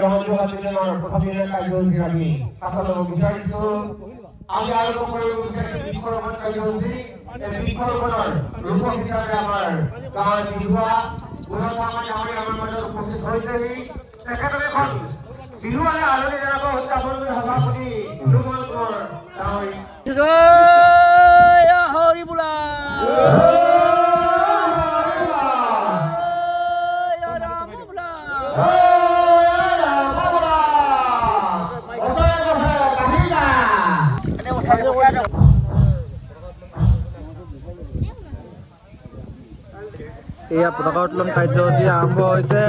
ৰঙালী বিহুৰ প্ৰথম দিনৰ কাৰ্যসূচী আমি হাতত ল'ব বিচাৰিছোঁ। আজি আৰম্ভ কৰিব বিচাৰিছোঁ বৃক্ষৰোপণ কাৰ্যসূচী। এই বৃক্ষৰোপণৰ ৰূপক হিচাপে আমাৰ গাঁৱৰ বিহুৱা গুণধামা ডাঙৰীয়া আমাৰ মাজত উপস্থিত হৈছেহি। তেখেতক এখন বিহুৱানে আলহী জনাব উদযাপনলৈ সভাপতি ৰুমল কোঁৱৰ ডাঙৰীয়া। জয় হৰি বোলা এয়া পতাকা উত্তোলন কাৰ্যসূচী আৰম্ভ হৈছে।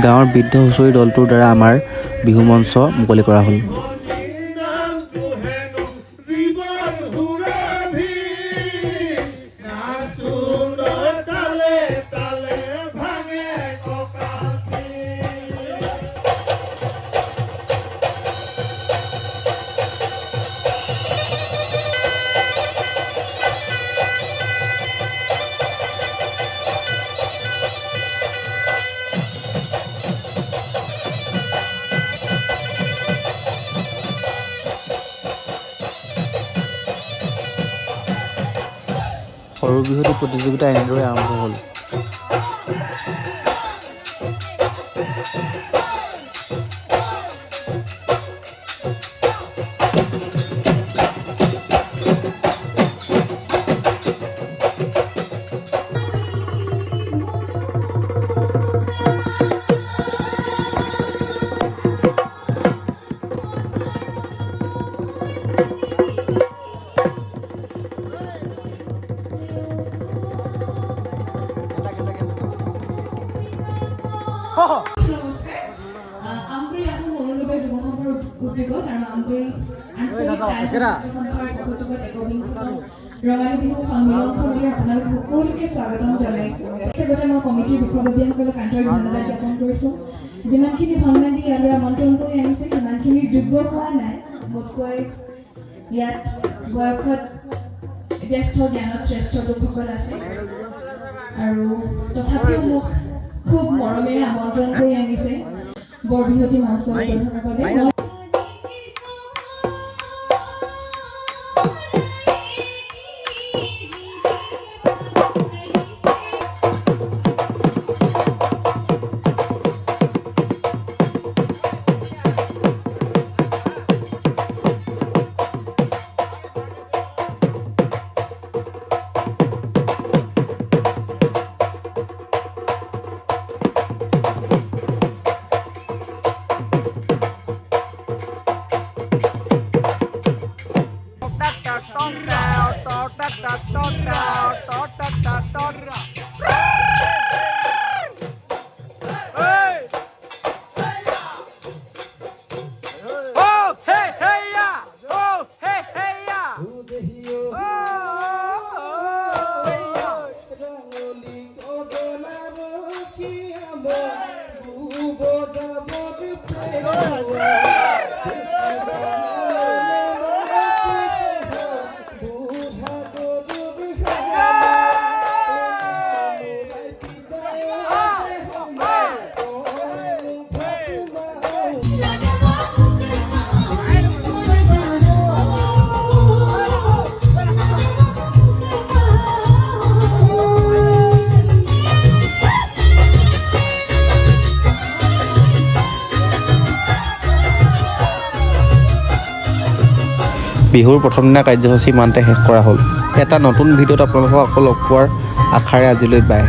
গাঁৱৰ বৃদ্ধ হুঁচৰি দলটোৰ দ্বাৰা আমাৰ বিহু মঞ্চ মুকলি কৰা হ'ল। সৰু বিহুটি প্ৰতিযোগিতা এনেদৰে আৰম্ভ হ'ল। নমস্কাৰ, আমগুৰি এখন মনোলোকৰ যুৱসংঘৰ উদ্যোগত আৰু আমগুৰি আঞ্চলিক সহযোগত একবিংশখন ৰঙালী বিহু সন্মিলনখনলৈ আপোনালোক সকলোকে স্বাগতম জনাইছোঁ। লগতে মই কমিটিৰ বিষয়ববীয়াসকলক আন্তৰিক ধন্যবাদ জ্ঞাপন কৰিছোঁ। যিমানখিনি সন্মান দি ইয়ালৈ আমন্ত্ৰণ কৰি আনিছে সিমানখিনিৰ যোগ্য হোৱা নাই। মোতকৈ ইয়াত বয়সত জ্যেষ্ঠ জ্ঞানত শ্ৰেষ্ঠ লোকসকল আছে আৰু তথাপিও মোক খুব মৰমেৰে আমন্ত্ৰণ কৰি আনিছে বৰবিহুতি মঞ্চ প্ৰদৰ্শনৰ বাবে। বিহুৰ প্ৰথম দিনা কাৰ্যসূচী ইমানতে শেষ কৰা হ'ল। এটা নতুন ভিডিঅ'ত আপোনালোকক আকৌ লগ পোৱাৰ আশাৰে আজিলৈ বাই।